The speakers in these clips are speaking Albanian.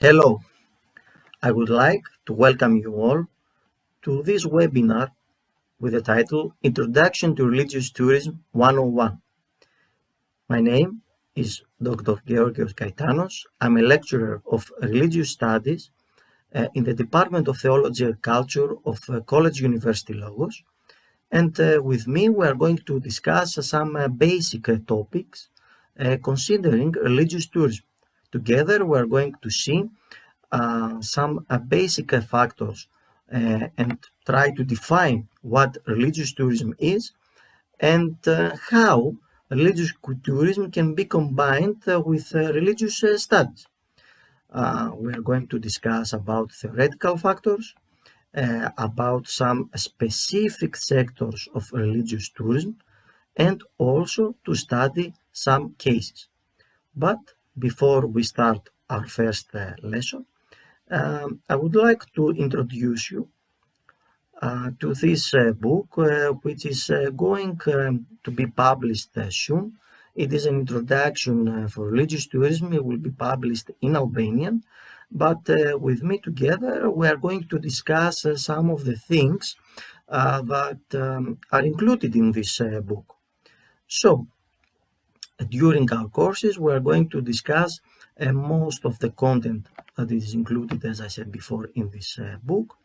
Hello, I would like to welcome you all to this webinar with the title Introduction to Religious Tourism 101. My name is Dr. Georgios Kaitanos. I'm a lecturer of religious studies in the Department of Theology and Culture of College University Logos. And with me we are going to discuss some basic topics considering religious tourism. Together we are going to see some basic factors and try to define what religious tourism is and how religious tourism can be combined with religious studies. We are going to discuss about theoretical factors, about some specific sectors of religious tourism, and also to study some cases. But before we start our first lesson, I would like to introduce you to this book, which is going to be published soon. It is an introduction for religious tourism. It will be published in Albanian, but with me together, we are going to discuss some of the things that are included in this book. So, during our courses, we are going to discuss most of the content that is included, as I said before, in this book.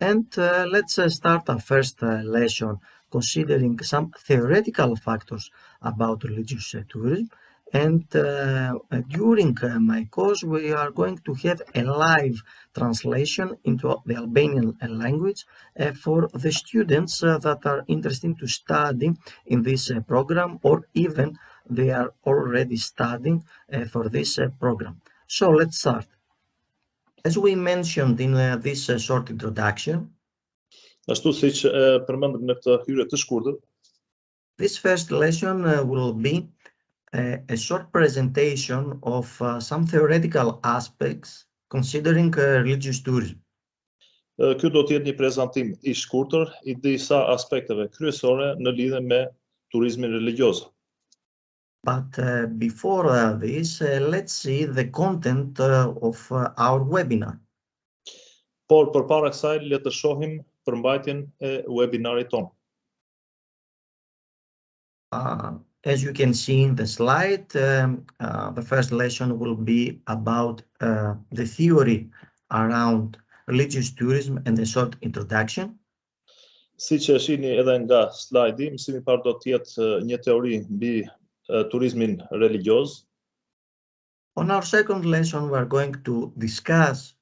And let's start our first lesson considering some theoretical factors about religious tourism. And during my course, we are going to have a live translation into the Albanian language for the students that are interested to study in this program, or even they are already studying for this program. So let's start. As we mentioned in this short introduction, Ashtu siç përmendëm në këtë hyrje të shkurtër, this first lesson will be a short presentation of some theoretical aspects considering religious tourism. Ky do të jetë një prezantim I shkurtër I disa aspekteve kryesore në lidhje me turizmin religioz. But before this, let's see the content of our webinar. Por përpara kësaj le të shohim përmbajtjen e webinarit tonë. As you can see in the slide, the first lesson will be about the theory around religious tourism and a short introduction. Siç e shihni edhe nga slajdi, mësimi I parë do të jetë një teori mbi turizmin religioz. On our second lesson, we are going to discuss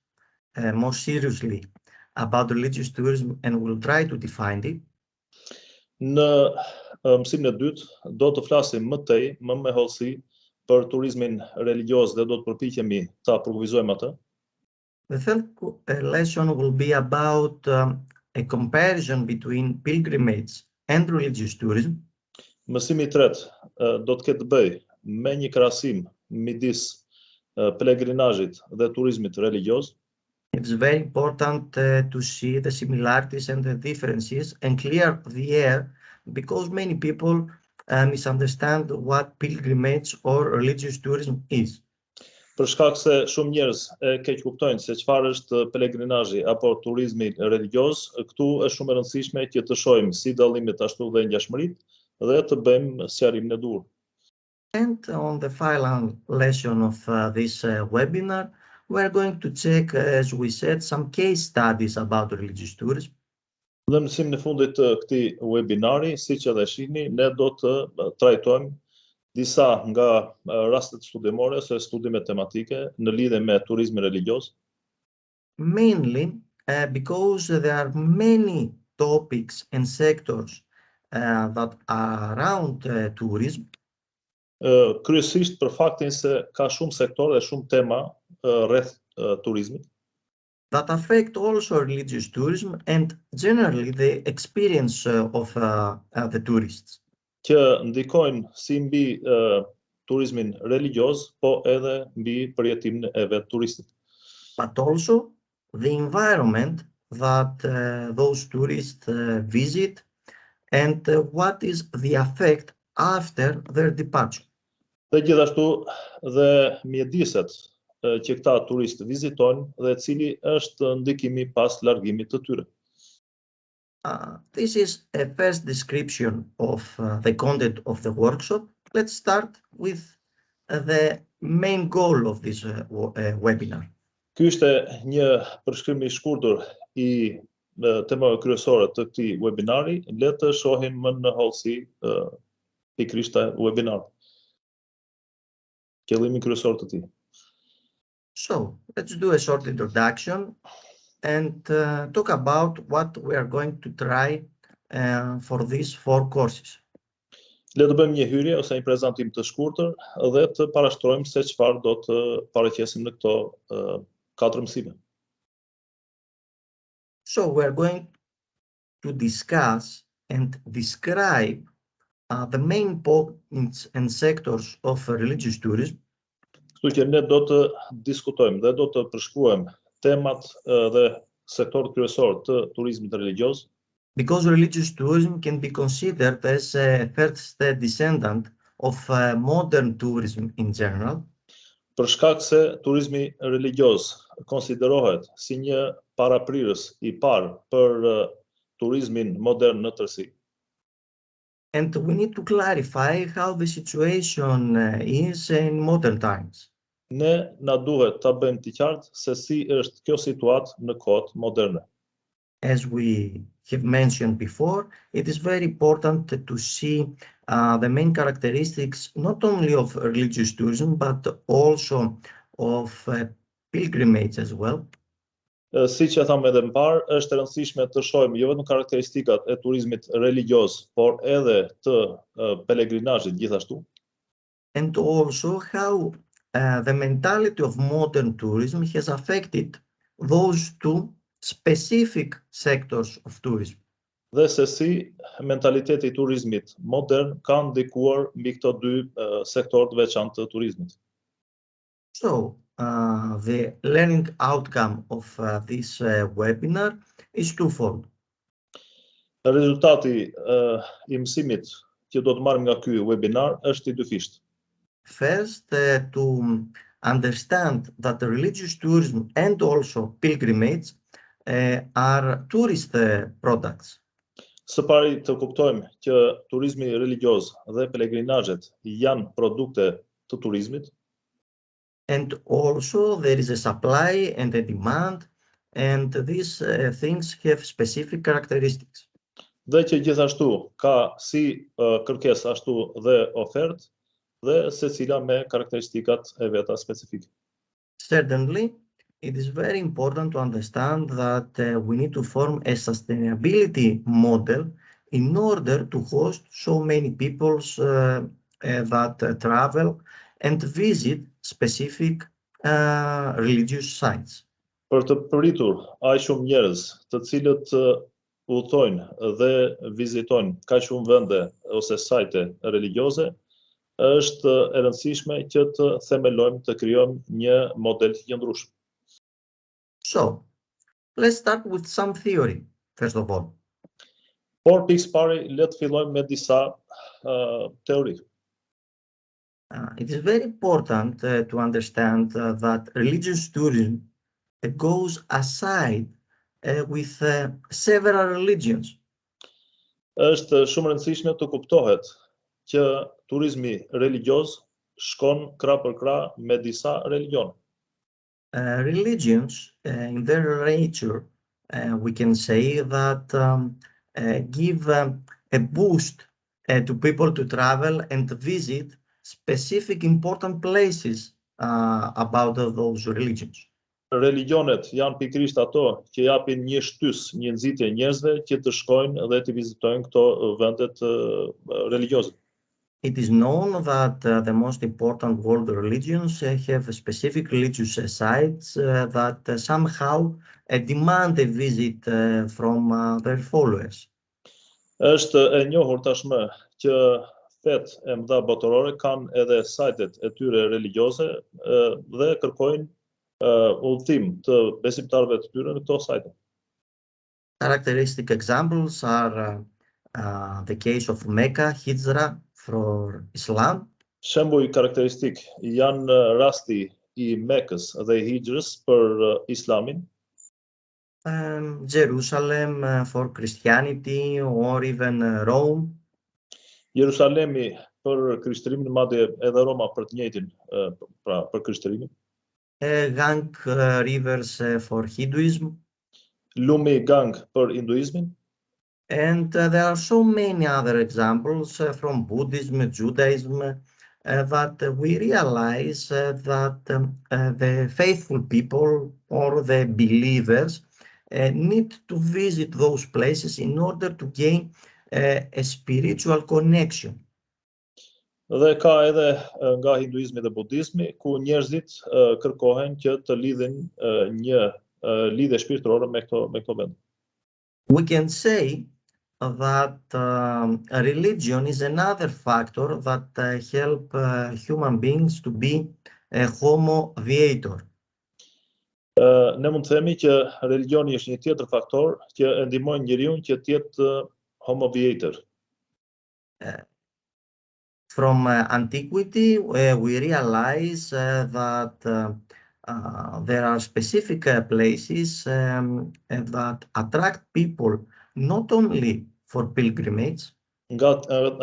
more seriously about religious tourism and we'll try to define it. Në mësimin e dytë do të flasim më tej, më me hollësi për turizmin religioz dhe do të përpiqemi ta përkufizojmë atë. The third lesson will be about a comparison between pilgrimage and religious tourism. Mësimi I tretë do të ketë të bëjë me një krahasim midis pelegrinazhit dhe turizmit religioz. It's very important to see the similarities and the differences and clear the air because many people misunderstand what pilgrimage or religious tourism is. Për shkak se shumë njerëz e keq kuptojnë se çfarë është pelegrinazhi apo turizmi religioz, këtu është shumë e rëndësishme që të shohim si dallimet ashtu dhe ngjashmëritë dhe të bëjmë sqarimin e duhur. And on the final lesson of this webinar, we are going to check, as we said, some case studies about religious tourism. Dhe në mësimin e fundit të këtij webinari, siç edhe shihni, ne do të trajtojmë disa nga rastet studimore ose studime tematike në lidhje me turizmin religioz. Mainly because there are many topics and sectors that are around tourism. Kryesisht për faktin se ka shumë sektorë dhe shumë tema rreth turizmit. That affect also religious tourism and generally the experience of the tourists. Që ndikojnë si mbi turizmin religioz, po edhe mbi përjetimin e vet turistit. But also the environment that those tourists visit and what is the effect after their departure. Dhe gjithashtu dhe mjediset që këta turistë vizitojnë dhe cili është ndikimi pas largimit të tyre. This is a first description of the content of the workshop. Let's start with the main goal of this webinar. Ky ishte një përshkrim i shkurtër i temave kryesore të këtij webinari. Le të shohim më në hollësi pikërisht webinar. Qëllimi kryesor të tij. So, let's do a short introduction and talk about what we are going to try for these 4 courses. Le të bëjmë një hyrje ose një prezantim të shkurtër dhe të parashtrojmë se çfarë do të paraqesim në këto 4 mësime. So, we are going to discuss and describe the main points and sectors of religious tourism. Kështu që ne do të diskutojmë dhe do të përshkruajmë temat dhe sektorët kryesor të turizmit religjios. Because religious tourism can be considered as a first descendant of modern tourism in general. Për shkak se turizmi religjios konsiderohet si një paraprirës i parë për turizmin modern në tërësi. And we need to clarify how the situation is in modern times. Ne na duhet ta bëjmë të qartë se si është kjo situatë në kohët moderne. As we have mentioned before, it is very important to see the main characteristics not only of religious tourism, but also of pilgrimage as well. Siç e thamë edhe më parë, është e rëndësishme të shohim jo vetëm karakteristikat e turizmit religjios, por edhe të pelegrinazhit gjithashtu. And also how the mentality of modern tourism has affected those 2 specific sectors of tourism. Dhe se si mentaliteti i turizmit modern ka ndikuar mbi këto 2 sektorë të veçantë të turizmit. So, the learning outcome of this webinar is twofold. Rezultati i mësimit që do të marrim nga ky webinar është i dyfisht. First, to understand that the religious tourism and also pilgrimage are tourist products. Së pari të kuptojmë që turizmi religjios dhe pelegrinazhet janë produkte të turizmit. And also there is a supply and a demand, and these things have specific characteristics. Dhe që gjithashtu ka si kërkesë ashtu dhe ofertë dhe secila me karakteristikat e veta specifike. Certainly, it is very important to understand that we need to form a sustainability model in order to host so many people that travel and visit specific religious sites. Për të pritur aq shumë njerëz të cilët udhtojnë dhe vizitojnë kaq shumë vende ose sajte religjioze, është e rëndësishme që të themelojmë, të krijojmë një model të qëndrueshëm. So, let's start with some theory, first of all. Por pikë pari, le të fillojmë me disa teori. It is very important to understand that religious tourism goes aside with several religions. Është shumë e rëndësishme të kuptohet që turizmi religjios shkon krah për krah me disa religione. Religions, in their nature, we can say that give a boost to people to travel and visit specific important places about those religions. Religionet janë pikërisht ato që japin një shtys, një nxitje njerëzve që të shkojnë dhe të vizitojnë këto vendet religjioze. It is known that the most important world religions have specific religious sites that somehow demand a visit from their followers. Është e njohur tashmë që fetë e mëdha botërore kanë edhe sajtet e tyre religjioze dhe kërkojnë udhëtim të besimtarëve të tyre në këto sajte. Characteristic examples are the case of Mecca, Hijra for Islam. Shembuj karakteristik janë rasti I Mekës dhe i Hijrës për Islamin, Jerusalem for Christianity or even Rome, Jerusalemi për krishtërimin, madje edhe Roma për të njëjtin, pra për krishtërimin, Rivers for Hinduism, lumi Gang për Hinduizmin, and there are so many other examples from Buddhism, Judaism, that we realize that the faithful people or the believers need to visit those places in order to gain a spiritual connection. dhe ka edhe nga hinduizmi dhe budizmi, ku njerëzit kërkohen që të lidhin një lidhje shpirtërore me këto vende. We can say that religion is another factor that help human beings to be a homo viator. Ne mund të themi që religioni është një tjetër faktor që e ndihmon njeriu që të jetë homo viator. From antiquity, we realize that there are specific places that attract people not only for pilgrimage, Nga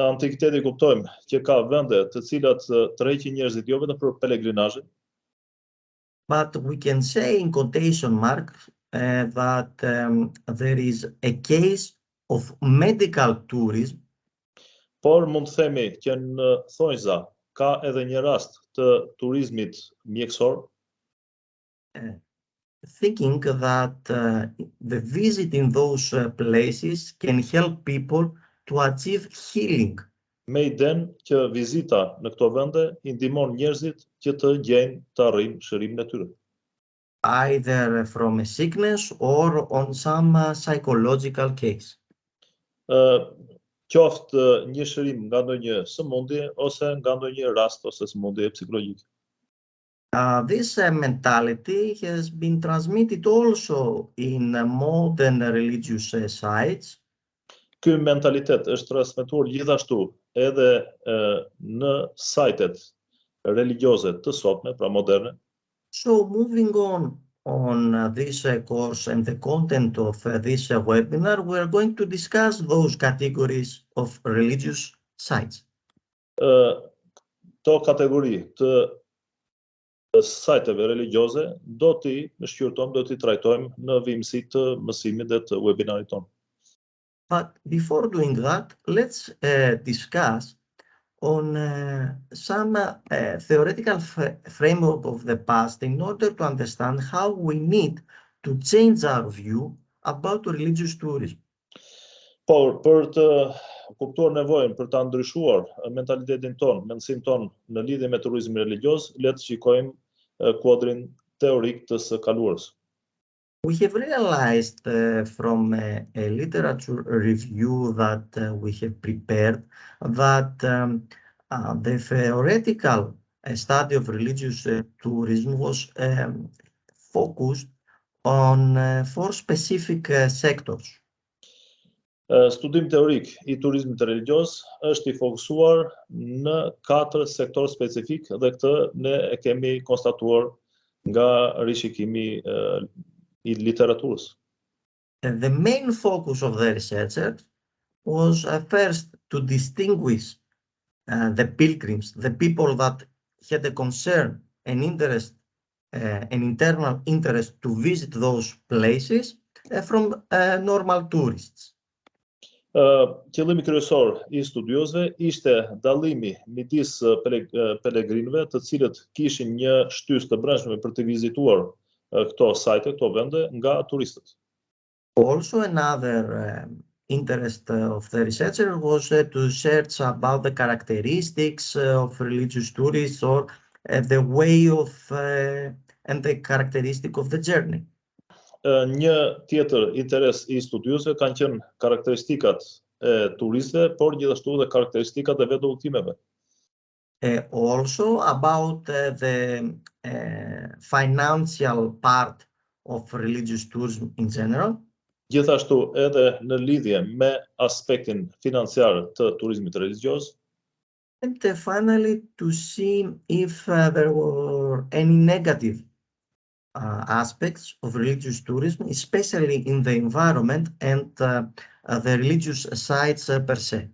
antikiteti kuptojmë që ka vende të cilat tërheqin njerëzit jo vetëm për pelegrinazhe, but we can say in quotation marks that there is a case of medical tourism, por mund të themi që në thonjza ka edhe një rast të turizmit mjekësor, thinking that the visit in those places can help people to achieve healing. me iden që vizita në këto vende I ndihmon njerëzit që të gjejnë të arrijnë shërimin e tyre. Either from a sickness or on some psychological case. Qoftë një shërim nga ndonjë sëmundje ose nga ndonjë rast ose sëmundje psikologjike. This mentality has been transmitted also in modern religious sites. Ky mentalitet është transmetuar gjithashtu edhe në sajtet religjioze të sotme, pra moderne. So moving on this course and the content of this webinar, we are going to discuss those categories of religious sites. Këto kategori të sajteve religjioze do t'i shqyrtojmë, do t'i trajtojmë në vimësi të mësimit dhe të webinarit tonë. But before doing that, let's discuss on some theoretical framework of the past in order to understand how we need to change our view about religious tourism. Por për të kuptuar nevojën për ta ndryshuar mentalitetin ton, mendsinë ton në lidhje me turizmin religjoz, le të shikojmë kuadrin teorik të së kaluarës. We have realized from a literature review that we have prepared that the theoretical study of religious tourism was focused on 4 specific sectors. Studim teorik I turizmit religjoz është I fokusuar në 4 sektor specifik dhe këtë ne e kemi konstatuar nga rishikimi I literaturës. The main focus of the researchers was first to distinguish the pilgrims, the people that had a concern, an interest, an internal interest to visit those places from normal tourists. Qëllimi kryesor I studiosëve ishte dallimi midis pelegrinëve, të cilët kishin një shtysë të brendshme për të vizituar këto sajte, këto vende nga turistët. Also another interest of the researcher was to search about the characteristics of religious tourists or the way of and the characteristic of the journey. Një tjetër interes I studiosëve kanë qenë karakteristikat e turistëve, por gjithashtu dhe karakteristikat e vetë udhëtimeve. Also about the financial part of religious tourism in general. Gjithashtu edhe në lidhje me aspektin financiar të turizmit religjioz. And finally, to see if there were any negative aspects of religious tourism, especially in the environment and the religious sites per se.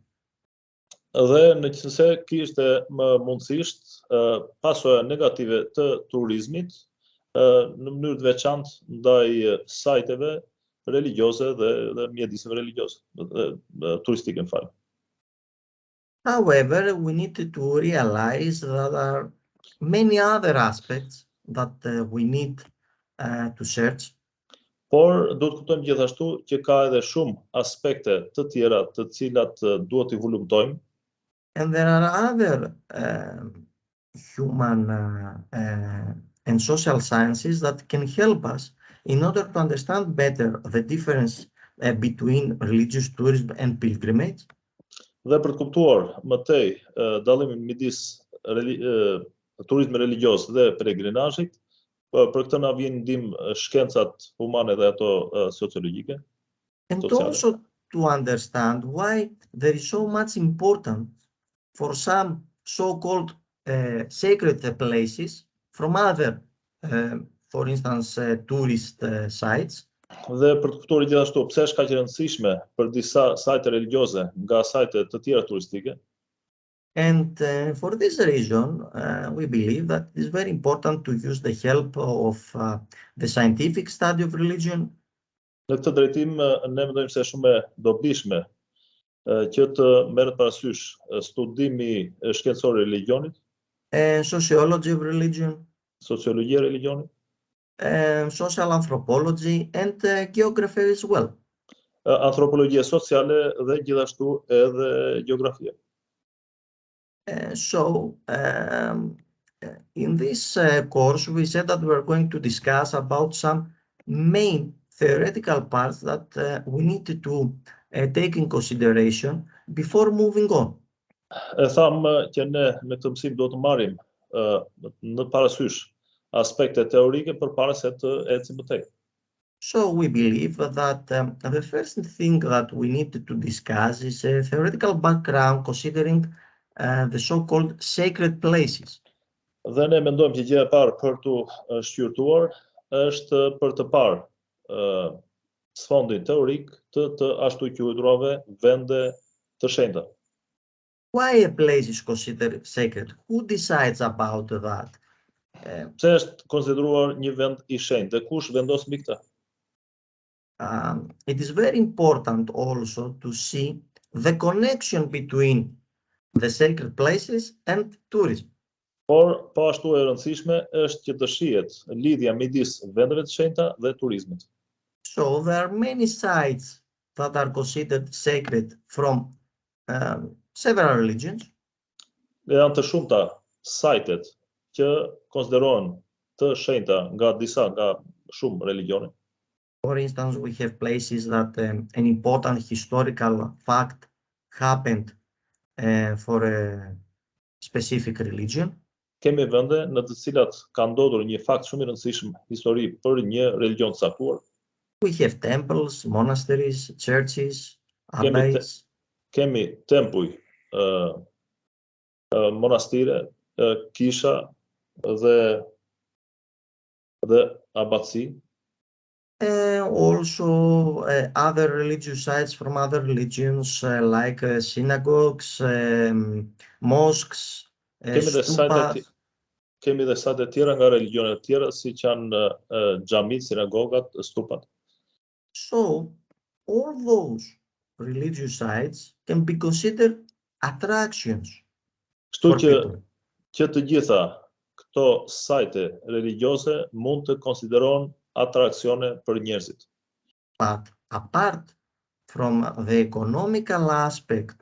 Dhe në qëse kishte më mundësisht pasojë negative të turizmit në mënyrë të veçantë ndaj sajteve religjioze dhe mjediseve religjioze, turistike në fakt. However, we need to realize that there are many other aspects that we need to search. Por duhet kuptojmë gjithashtu që ka edhe shumë aspekte të tjera të cilat duhet i vulumtojmë. And there are other human and social sciences that can help us in order to understand better the difference between religious tourism and pilgrimage. Dhe për të kuptuar më tej dallimin midis turizmit religios dhe peregrinazhit, për këtë na vjen ndihmë shkencat humane dhe ato sociologjike. And Sociale. also to understand why there is so much importance for some so-called sacred places from other, for instance, tourist sites. Dhe për të kuptuar gjithashtu pse është kaq e rëndësishme për disa sajte religjioze nga sajte të tjera turistike. And for this reason, we believe that it is very important to use the help of the scientific study of religion. Në këtë drejtim ne mendojmë se është shumë e dobishme që të merret parasysh studimi shkencor i religionit, Sociology of religion, sociologjia e religionit, social anthropology, and geography as well. Antropologjia sociale dhe gjithashtu edhe gjeografia. So, in this course, we said that we're going to discuss about some main theoretical parts that we need to take in consideration before moving on. E thamë që ne në këtë mësim do të marrim në parasysh aspekte teorike përpara se të ecim më tej. So we believe that the first thing that we need to discuss is a theoretical background considering the so-called sacred places. Dhe ne mendojmë që gjëja e parë për të shqyrtuar është për të parë sfondin teorik të ashtu quajturave vende të shenjta. Why a place is considered sacred? Who decides about that? Pse është konsideruar një vend i shenjtë dhe kush vendos mbi këtë? It is very important also to see the connection between the sacred places and tourism. Por po ashtu e rëndësishme është që të shihet lidhja midis vendeve të shenjta dhe turizmit. So there are many sites that are considered sacred from several religions. Dhe janë të shumta sajtet që konsiderohen të shenjta nga shumë religione. For instance, we have places that an important historical fact happened for a specific religion. Kemi vende në të cilat ka ndodhur një fakt shumë i rëndësishëm histori për një religion të caktuar. We have temples, monasteries, churches, abbeys. Kemi tempuj, monastire, kisha dhe abatësi. Also other religious sites from other religions like synagogues, mosques, stupas. Kemi dhe sajte tjera nga religionet tjera, siç janë xhamit, sinagogat, stupat. So all those religious sites can be considered attractions for people. Që të gjitha këto sajte religjioze mund të konsiderohen atraksione për njerëzit. But apart from the economical aspect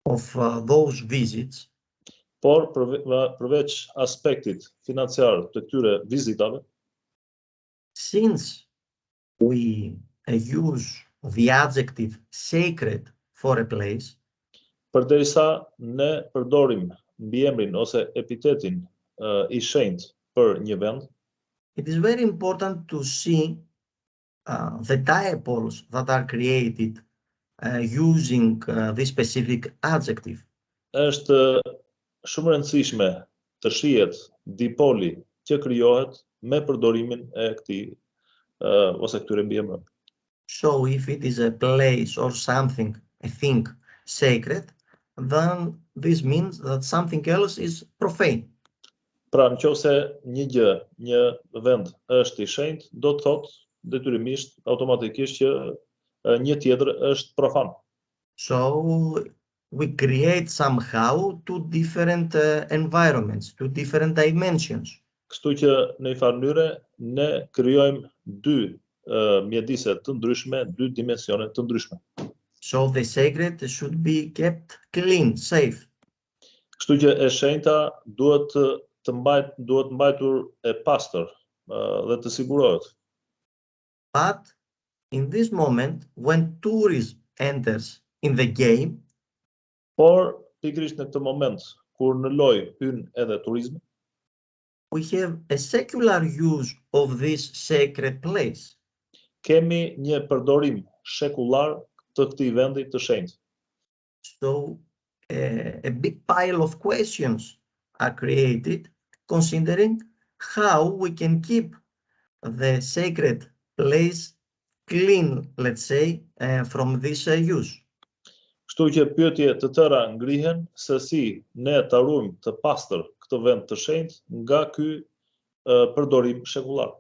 of those visits, por përveç aspektit financiar të këtyre vizitave, since we use the adjective sacred for a place, përderisa ne përdorim mbiemrin ose epitetin i shenjtë për një vend, it is very important to see the diapoles that are created using this specific adjective. është shumë e rëndësishme të shihet dipoli që krijohet me përdorimin e këtij ose këtyre mbiemrave. So if it is a place or something, a thing sacred, then this means that something else is profane. Pra, nëse një gjë, një vend është i shenjtë, do të thotë detyrimisht automatikisht që një tjetër është profan. So we create somehow two different environments, two different dimensions. Kështu që në një farë mënyre ne krijojmë dy mjedise të ndryshme, dy dimensione të ndryshme. So the sacred should be kept clean, safe. Kështu që e shenjta duhet mbajtur e pastër dhe të sigurohet. But in this moment, when tourism enters in the game, Por pikërisht në këtë moment kur në lojë hyn edhe turizmi, we have a secular use of this sacred place. kemi një përdorim shekullar të këtij vendi të shenjtë. So a big pile of questions are created considering how we can keep the sacred place clean, let's say, from this use. Kështu që pyetje të tëra ngrihen se si ne ta ruajmë të pastër këtë vend të shenjtë nga ky përdorim shekullar.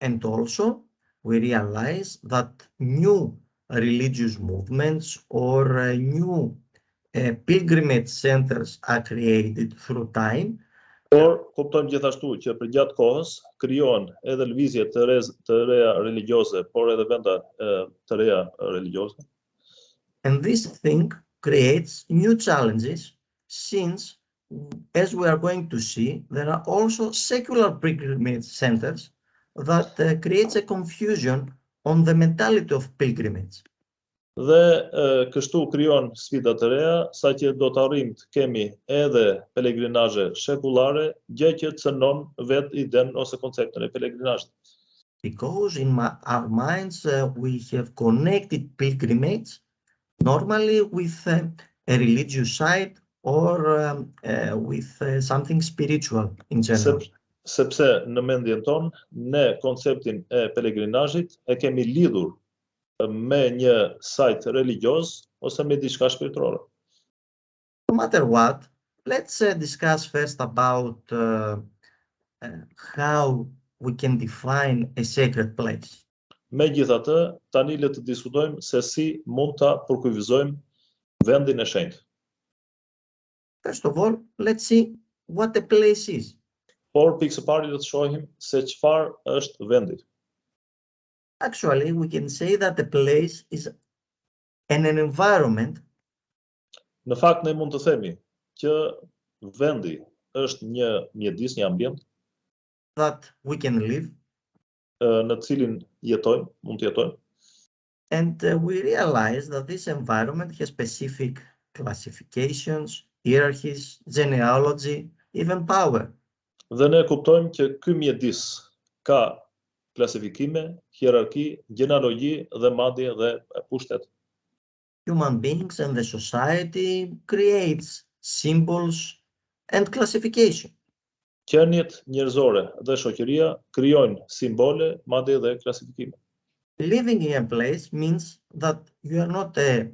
And also, we realize that new religious movements or new pilgrimage centers are created through time. Por kuptojmë gjithashtu që përgjatë kohës krijohen edhe lëvizje të reja religjioze, por edhe venda të reja religjioze. And this thing creates new challenges since, as we are going to see, there are also secular pilgrimage centers that creates a confusion on the mentality of pilgrimage. Dhe kështu krijon sfida të reja, saqë do të arrijmë të kemi edhe pelegrinazhe shekullare, gjë që cënon vetë iden ose konceptin e pelegrinazhit. Because in our minds we have connected pilgrimage normally with a religious side or with something spiritual in general. Sepse në mendjen tonë, ne konceptin e pelegrinazhit e kemi lidhur me një sajt religioz ose me diçka shpirtërore. No matter what, let's discuss first about how we can define a sacred place. Megjithatë, tani le të diskutojmë se si mund ta përkufizojmë vendin e shenjtë. First of all, let's see what a place is. Por pikë së pari le të shohim se çfarë është vendi. Actually, we can say that a place is an environment. Në fakt ne mund të themi që vendi është një mjedis, një ambient that we can live. Në të cilin jetojmë, mund të jetojmë. And we realize that this environment has specific classifications, hierarchies, genealogy, even power. Dhe ne kuptojmë që ky mjedis ka klasifikime, hierarki, genealogji dhe madje dhe pushtet. Human beings and the society creates symbols and classification. Qenjet njerëzore dhe shoqëria krijojnë simbole, madje dhe klasifikime. Living in a place means that you are not a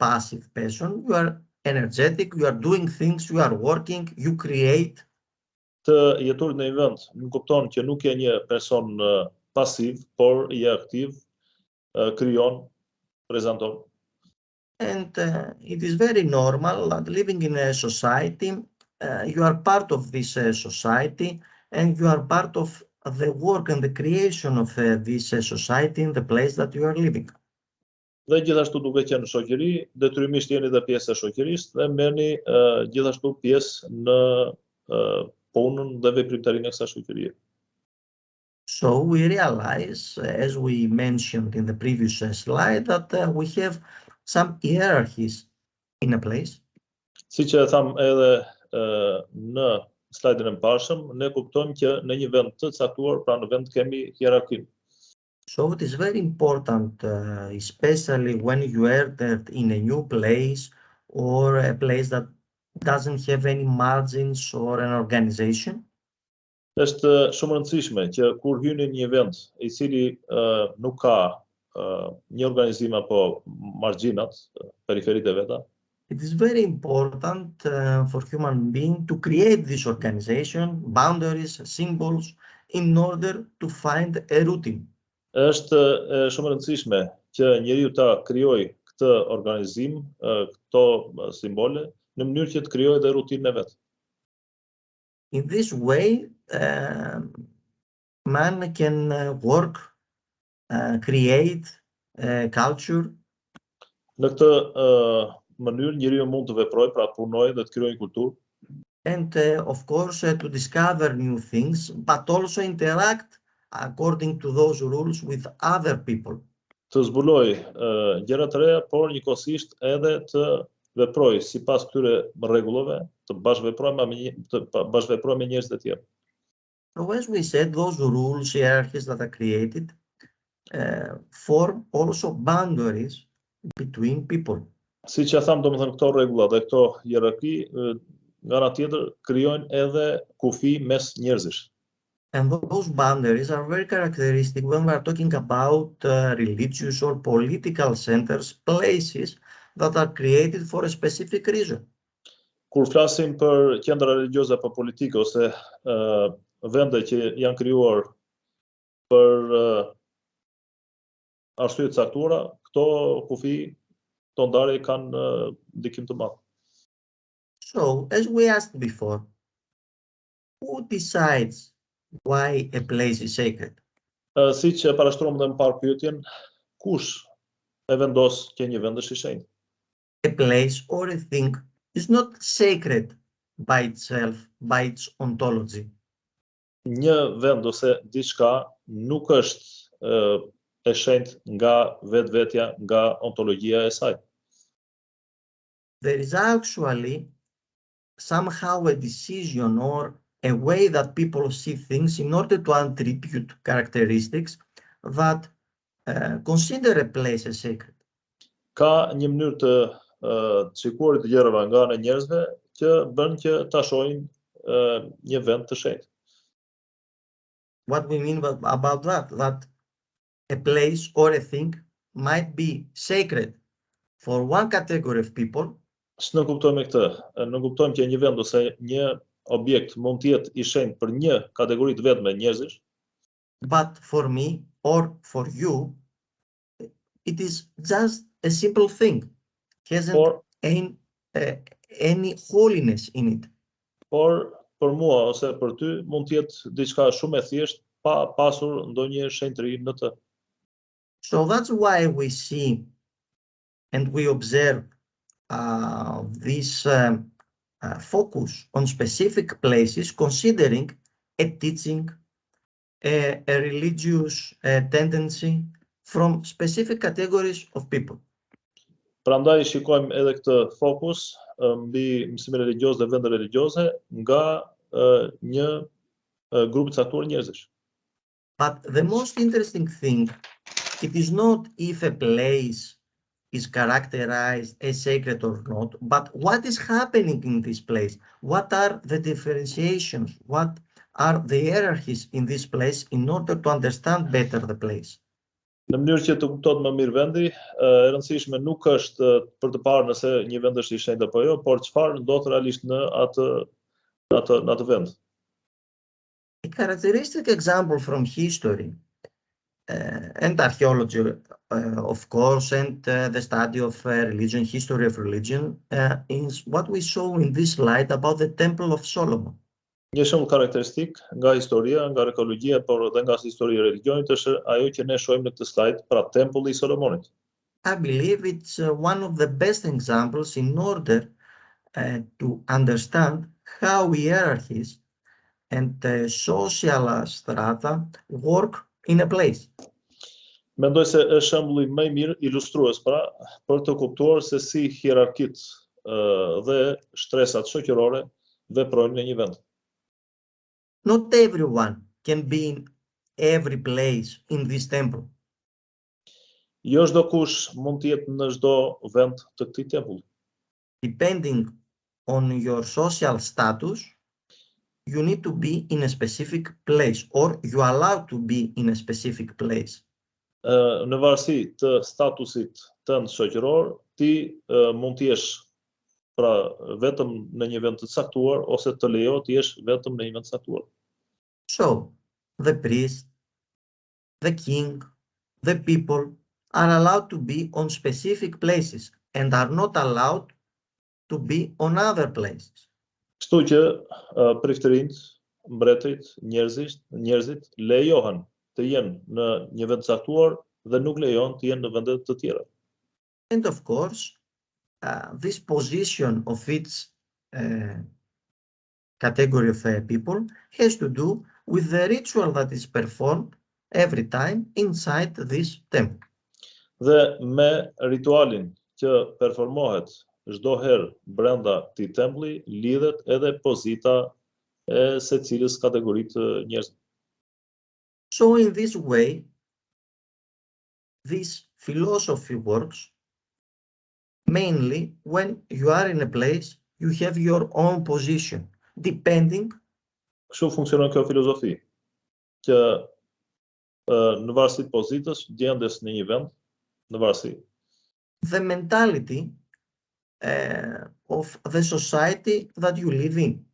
passive person, you are energetic, you are doing things, you are working, you create. Të jetur në një vend nuk kupton që nuk je një person pasiv, por je aktiv, krijon, prezanton. And it is very normal that living in a society, you are part of this society and you are part of the work and the creation of this society in the place that you are living. Dhe gjithashtu duke qenë në shoqëri, detyrimisht jeni dhe pjesë e shoqërisë dhe merrni gjithashtu pjesë në punën dhe veprimtarinë e kësaj shoqërie. So we realize, as we mentioned in the previous slide, that we have some hierarchies in a place. Siç e tham edhe në slajdin e mëparshëm, ne kuptojmë që në një vend të caktuar, pra në vend kemi hierarkinë. So it is very important, especially when you entered in a new place or a place that doesn't have any margins or an organization? Është shumë rëndësishme që kur hyni në një vend i cili nuk ka një organizim apo margjinat, periferitë e veta, It is very important for human being to create this organization, boundaries, symbols, in order to find a routine. është shumë e rëndësishme që njeriu ta krijojë këtë organizim, këto simbole, në mënyrë që të krijojë dhe rutinën e vet. In this way, man can work, create culture, Në këtë mënyrë njeriu mund të veprojë, pra të punojë dhe të krijojë kulturë, and of course to discover new things, but also interact according to those rules with other people. të zbulojë gjëra të reja, por njëkohësisht edhe të veprojë sipas këtyre rregullave, të bashkëveprojë me njerëz të tjerë. So as we said, those rules, hierarchies that are created form also boundaries between people. Siç ja tham, domethënë këto rregulla dhe këto hierarki nga ana tjetër krijojnë edhe kufi mes njerëzish. And those boundaries are very characteristic when we are talking about religious or political centers, places that are created for a specific reason. Kur flasim për qendra religjioze apo politike ose vende që janë krijuar për arsye të caktuara, këto kufi, këto ndarje kanë ndikim të madh. So, as we asked before, who decides why a place is sacred? Siç e parashtruam edhe më parë pyetjen, kush e vendos që një vend është i shenjtë? A place or a thing is not sacred by itself, by its ontology. Një vend ose diçka nuk është e shenjtë nga vetvetja, nga ontologjia e saj. There is actually somehow a decision or a way that people see things in order to attribute characteristics that consider a place as sacred. Ka një mënyrë të shikuarit të gjërave nga ana e njerëzve që bën që ta shohin një vend të shenjtë. What we mean about that a place or a thing might be sacred for one category of people. S'në kuptojmë këtë. Në kuptojmë që një vend ose një objekt mund të jetë i shenjtë për një kategori të vetme njerëzish, but for me or for you, it is just a simple thing. Hasn't any holiness in it. Por për mua ose për ty mund të jetë diçka shumë e thjeshtë pa pasur ndonjë shenjtëri në të. So that's why we see and we observe this focus on specific places, considering a teaching, a religious tendency from specific categories of people. Prandaj shikojmë edhe këtë fokus mbi mësimin religjios dhe vende religjioze nga një grup të caktuar njerëzish. But the most interesting thing, it is not if a place is characterized as sacred or not, but what is happening in this place. What are the differentiations? What are the hierarchies in this place in order to understand better the place? Në mënyrë që të kuptohet më mirë vendi, e rëndësishme nuk është për të parë nëse një vend është i shenjtë apo jo, por çfarë ndodh realisht në atë vend. A characteristic example from history and archaeology, of course, and the study of religion, history of religion, is what we saw in this slide about the Temple of Solomon. Një shembull karakteristik nga historia, nga arkeologjia, por edhe nga historia e religionit është ajo që ne shohim në këtë slide, pra Tempulli i Solomonit. I believe it's one of the best examples in order to understand how hierarchies and social strata work in a place. Mendoj se është shembulli më i mirë ilustrues pra për të kuptuar se si hierarkitë dhe shtresat shoqërore veprojnë në një vend. Not everyone can be in every place in this temple. Jo çdo kush mund të jetë në çdo vend të këtij tempulli. depending on your social status, you need to be in a specific place or you are allowed to be in a specific place. Në varësi të statusit tënd shoqëror, ti mund të jesh pra vetëm në një vend të caktuar ose të lejohet të jesh vetëm në një vend të caktuar. So, the priest, the king, the people are allowed to be on specific places and are not allowed to be on other places. Kështu që priftërinjt, mbretërit, njerëzit lejohen të jenë në një vend të caktuar dhe nuk lejohen të jenë në vende të tjera. And of course, this position of each category of people has to do with the ritual that is performed every time inside this temple. Dhe me ritualin që performohet çdo herë brenda këtij tempulli lidhet edhe pozita e secilës kategori të njerëzve. So in this way, this philosophy works mainly when you are in a place, you have your own position, depending. Kështu funksionon kjo filozofi, që në varësi të pozitës, gjendjes në një vend, në varësi. The mentality of the society that you live in.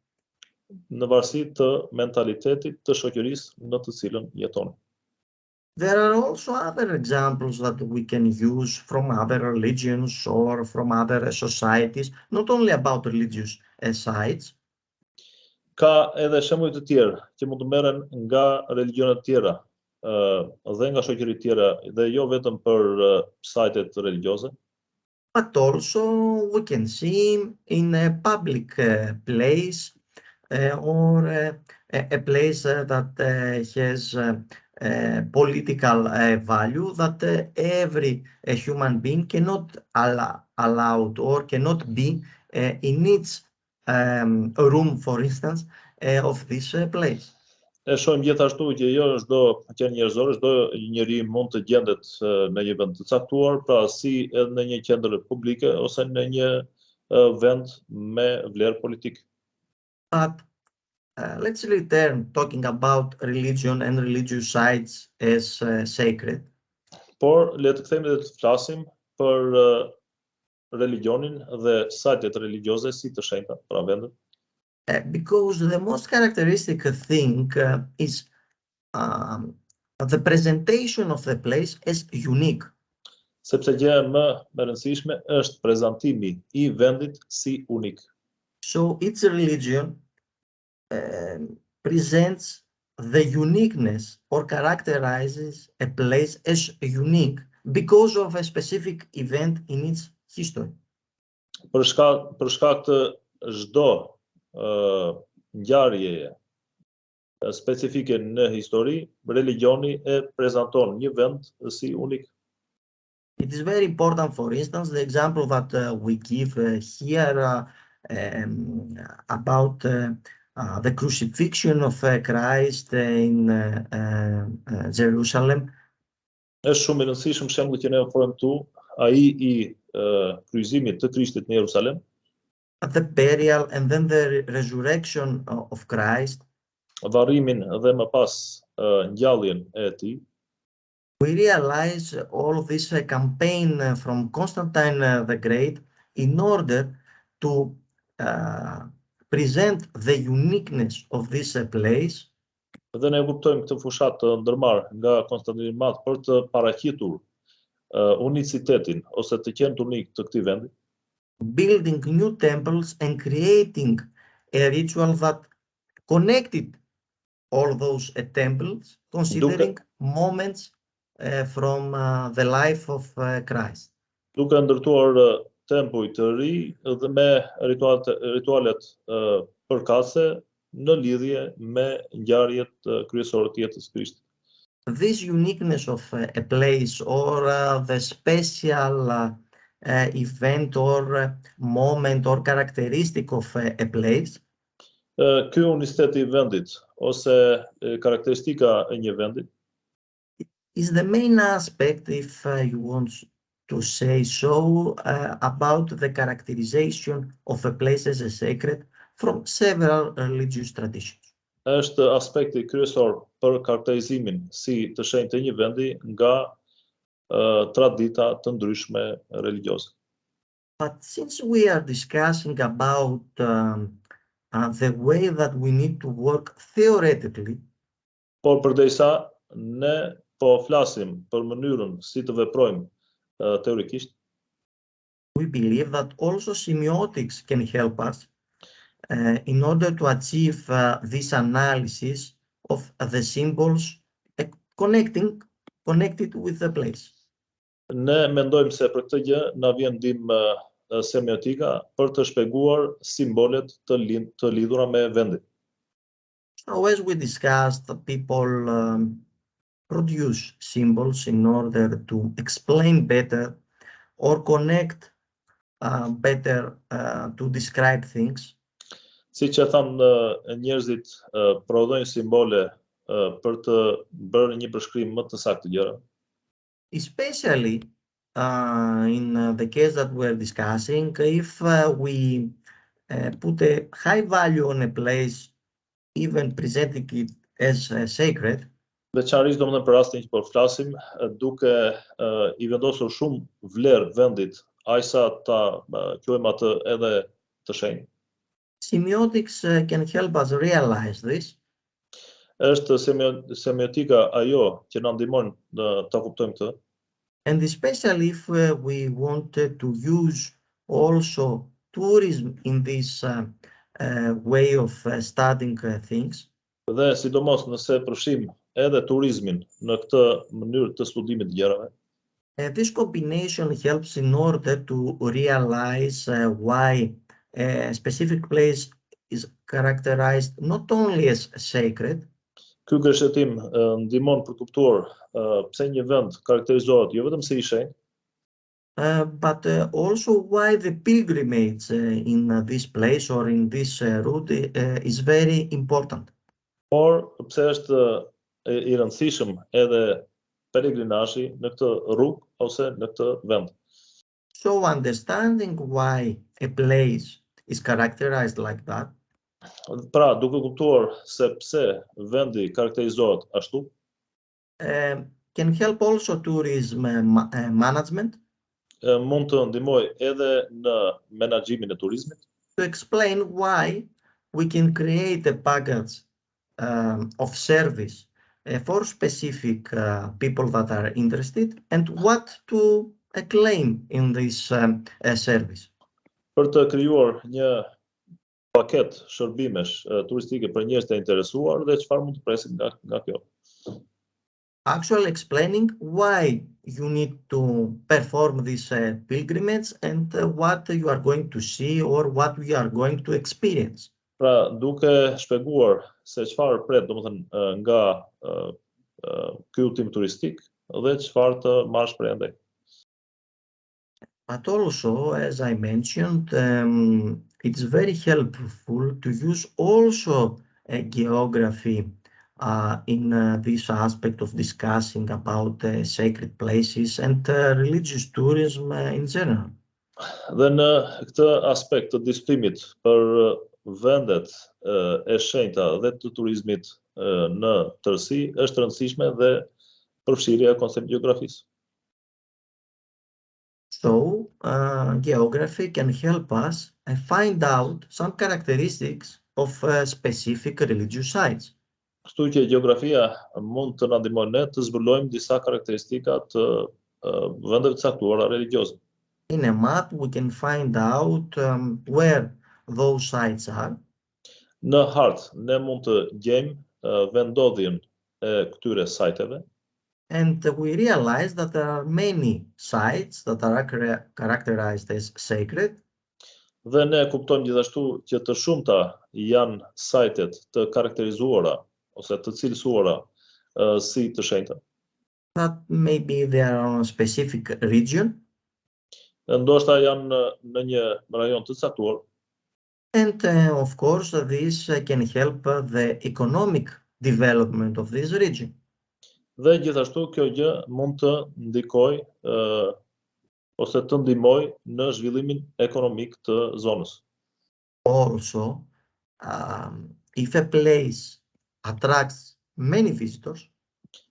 Në varësi të mentalitetit të shoqërisë në të cilën jeton. There are also other examples that we can use from other religions or from other societies, not only about religious sites. Ka edhe shembuj të tjerë që mund të merren nga religionet tjera dhe nga shoqëritë tjera dhe jo vetëm për sajtet religjioze. But also we can see in a public place or a place that has political value that every human being cannot allowed or cannot be in its room, for instance, of this place. E shohim gjithashtu që jo çdo qenë njerëzor, çdo njeri mund të gjendet në një vend të caktuar, pra si edhe në një qendër publike ose në një vend me vlerë politike. But let's return talking about religion and religious sites as sacred. Por le të kthehemi dhe të flasim për religionin dhe sajtet religjioze si të shenjta, pra vendet. Because the most characteristic thing is the presentation of the place as unique. Sepse gjëja më e rëndësishme është prezantimi I vendit si unik. So each religion presents the uniqueness or characterizes a place as unique because of a specific event in its history. Për shkak të çdo ngjarjeje specifike në histori, religioni e prezanton një vend si unik. It is very important, for instance, the example that we give here about the crucifixion of Christ in Jerusalem. Është shumë I rëndësishëm shembulli që ne ofrojmë këtu, ai I kryqëzimit të Krishtit në Jerusalem. The burial and then the resurrection of Christ. Varrimin dhe më pas ngjalljen e tij. We realize all this campaign from Constantine the Great in order to present the uniqueness of this place. Dhe ne kuptojmë këtë fushat të ndërmarrë nga Konstantini I Madh për të paraqitur unicitetin ose të qenë unik të këtij vendi. Building new temples and creating a ritual that connected all those temples, considering moments from the life of Christ. Duke ndërtuar tempuj të ri dhe me ritualet përkatëse në lidhje me ngjarjet kryesore të jetës së Krishtit. This uniqueness of a place or the special event or moment or characteristic of a place. Ky unicitet I vendit ose karakteristika e një vendi is the main aspect, if you want to say so about the characterization of a place as a sacred from several religious traditions. Është aspekti kryesor për karakterizimin si të shenjtë të një vendi nga tradita të ndryshme religjioze. But since we are discussing about the way that we need to work theoretically, Por përderisa ne po flasim për mënyrën si të veprojmë teorikisht, we believe that also semiotics can help us in order to achieve this analysis of the symbols connected with the place. ne mendojmë se për këtë gjë na vjen ndihmë semiotika për të shpjeguar simbolet të lidhura me vendin. So as we discussed, people produce symbols in order to explain better or connect better to describe things. Siç e thamë, njerëzit prodhojnë simbole për të bërë një përshkrim më të saktë të gjërave. Especially in the case that we're discussing, if we put a high value on a place, even presenting it as sacred, Veçanërisht domethënë për rastin që po flasim, duke I vendosur shumë vlerë vendit, ajsa ta quajmë atë edhe të shenjtë. semiotics can help us realize this. Është semiotika ajo që na ndihmon ta kuptojmë këtë. And especially if we wanted to use also tourism in this way of studying things. Dhe sidomos nëse përfshim edhe turizmin në këtë mënyrë të studimit të gjërave. This combination helps in order to realize why a specific place is characterized not only as sacred, Ky gërshetim ndihmon për të kuptuar pse një vend karakterizohet jo vetëm si I shenjtë, but also why the pilgrimage in this place or in this route is very important. por pse është I rëndësishëm edhe peregrinazhi në këtë rrugë ose në këtë vend. So understanding why a place is characterized like that Pra, duke kuptuar se pse vendi karakterizohet ashtu, can help also tourism management mund të ndihmojë edhe në menaxhimin e turizmit, to explain why we can create a package of service for specific people that are interested and what to claim in this service. për të krijuar një paket shërbimesh turistike për njerëz të interesuar dhe çfarë mund të presim nga kjo. Actually explaining why you need to perform this pilgrimage and what you are going to see or what we are going to experience. Pra, duke shpjeguar se çfarë pret, domethënë nga ky udhtim turistik dhe çfarë të marrësh prej andaj. But also, as I mentioned, it's very helpful to use also geography in this aspect of discussing about sacred places and religious tourism in general. Dhe në këtë aspekt të diskutimit për vendet e shenjta dhe të turizmit në tërësi është rëndësishme dhe përfshirja e konceptit gjeografisë. So, geography can help us find out some characteristics of specific religious sites. Kështu që gjeografia mund të na ndihmojë ne të zbulojmë disa karakteristika të vendeve të caktuara religioze. In a map, we can find out where those sites are. Në hartë ne mund të gjejmë vendodhjen e këtyre sajteve. And we realize that there are many sites that are characterized as sacred. Dhe ne kuptojmë gjithashtu që të shumta janë sajtet të karakterizuara ose të cilësuara si të shenjta. That maybe they are on a specific region. Ndoshta janë në një rajon të caktuar. And of course, this can help the economic development of this region. Dhe gjithashtu kjo gjë mund të ndikojë ose të ndihmojë në zhvillimin ekonomik të zonës. Also, if a place attracts many visitors,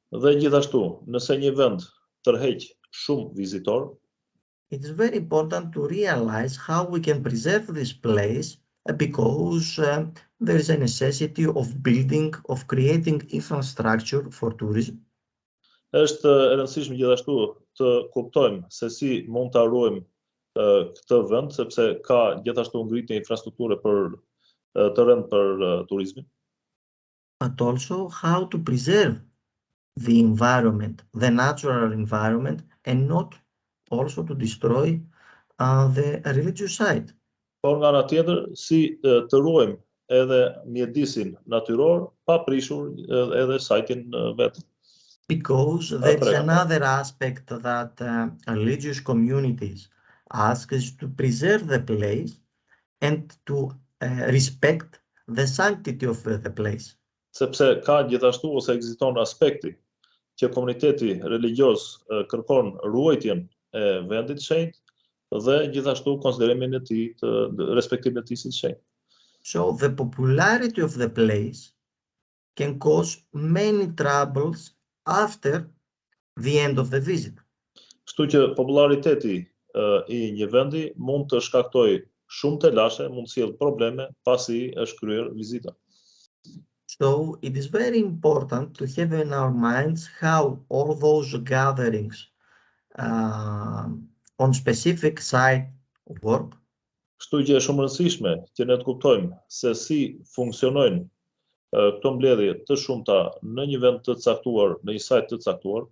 Dhe gjithashtu, nëse një vend tërheq shumë vizitor, it is very important to realize how we can preserve this place because there is a necessity of building, of creating infrastructure for tourism. është e rëndësishme gjithashtu të kuptojmë se si mund ta ruajmë këtë vend, sepse ka gjithashtu ngritje infrastrukture për të rënd për turizmin. But also how to preserve the environment, the natural environment, and not also to destroy the religious site. Por nga ana tjetër, si të ruajmë edhe mjedisin natyror, pa prishur edhe sajtin vetë. Because there is another aspect that religious communities ask is to preserve the place and to respect the sanctity of the place. Sepse ka gjithashtu ose ekziston aspekti që komuniteti religjioz kërkon ruajtjen e vendit shenjtë dhe gjithashtu konsiderimin e tij të respektimin e tij si të shenjtë. So the popularity of the place can cause many troubles after the end of the visit. Kështu që populariteti i një vendi mund të shkaktojë shumë të lashe, mund të sjellë probleme pasi është kryer vizita. So it is very important to have in our minds how all those gatherings on specific site work. Kështu që është shumë e rëndësishme që ne të kuptojmë se si funksionojnë këto mbledhje të shumta në një vend të caktuar, në një sajt të caktuar.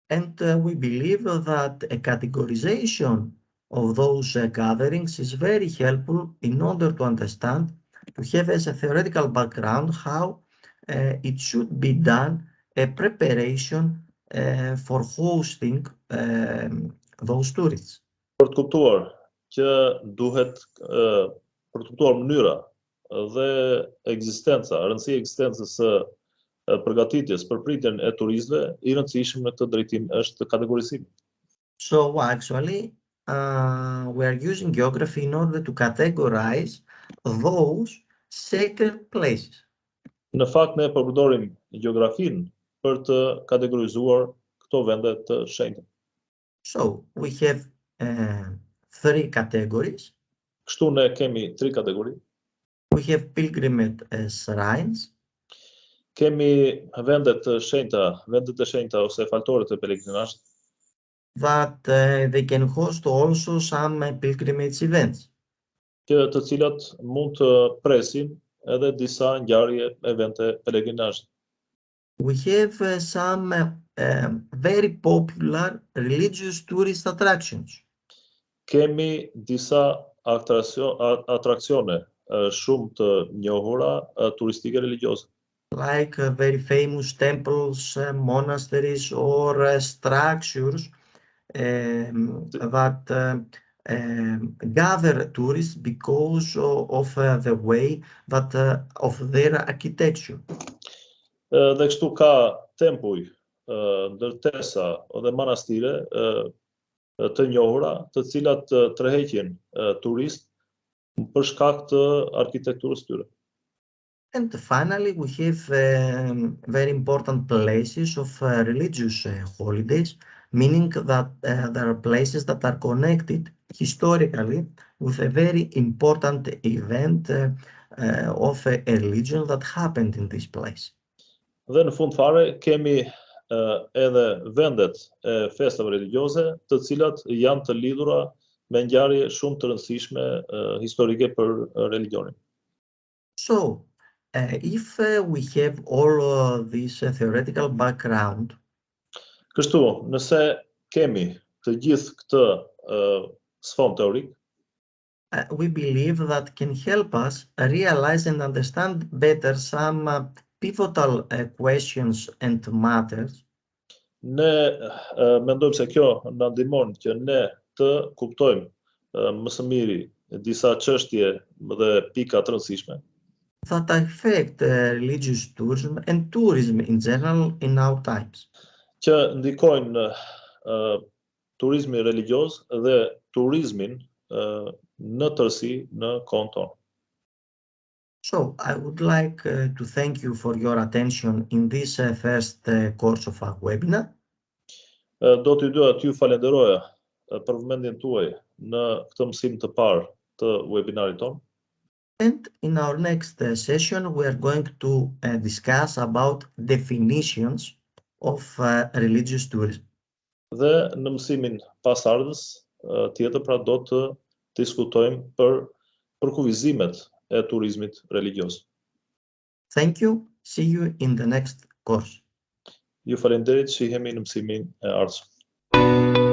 And we believe that a categorization of those gatherings is very helpful in order to understand, to have as a theoretical background how it should be done, a preparation for hosting those tourists. Për të kuptuar që duhet për të kuptuar mënyra dhe ekzistenca, rëndësia e ekzistencës së përgatitjes për pritjen e turistëve, i rëndësishëm në këtë drejtim është kategorizimi. So actually, we are using geography in order to categorize those sacred places. Në fakt ne përdorim gjeografinë për të kategorizuar këto vende të shenjta. So we have 3 categories. Kështu ne kemi 3 kategori. We have pilgrimage shrines. Kemi vendet të shenjta ose faltorët e pelegrinazhit. That they can host also some pilgrimage events. Të cilat mund të presin edhe disa ngjarje evente pelegrinazhit. We have some very popular religious tourist attractions. Kemi disa atraksione shumë të njohura turistike religjioze. Like very famous temples, monasteries, or structures that gather tourists because of the way that of their architecture. Dhe kështu ka tempuj, ndërtesa dhe manastire të njohura, të cilat tërheqin turist për shkak të arkitekturës tyre. And finally, we have very important places of religious holidays, meaning that there are places that are connected historically with a very important event of a religion that happened in this place. Dhe në fund fare kemi edhe vendet e festave religjioze, të cilat janë të lidhura me ngjarje shumë të rëndësishme historike për religionin. So, if we have all this theoretical background, kështu, nëse kemi të gjithë këtë sfond teorik, we believe that can help us realize and understand better some pivotal questions and matters. Ne mendojmë se kjo na ndihmon që ne të kuptojmë më së miri disa çështje dhe pika të rëndësishme that affect religious tourism and tourism in general in our times. Që ndikojnë turizmi religios dhe turizmin në tërësi në kohën tonë. So, I would like to thank you for your attention in this first course of our webinar. Do t'ju doja t'ju falenderoja për vëmendjen tuaj në këtë mësim të parë të webinarit tonë. And in our next session, we are going to discuss about definitions of religious tourism. Dhe në mësimin pasardhës tjetër, pra do të diskutojmë për përkufizimet e turizmit religios. Thank you. See you in the next course. Ju falenderit, shihemi në mësimin e ardhshëm.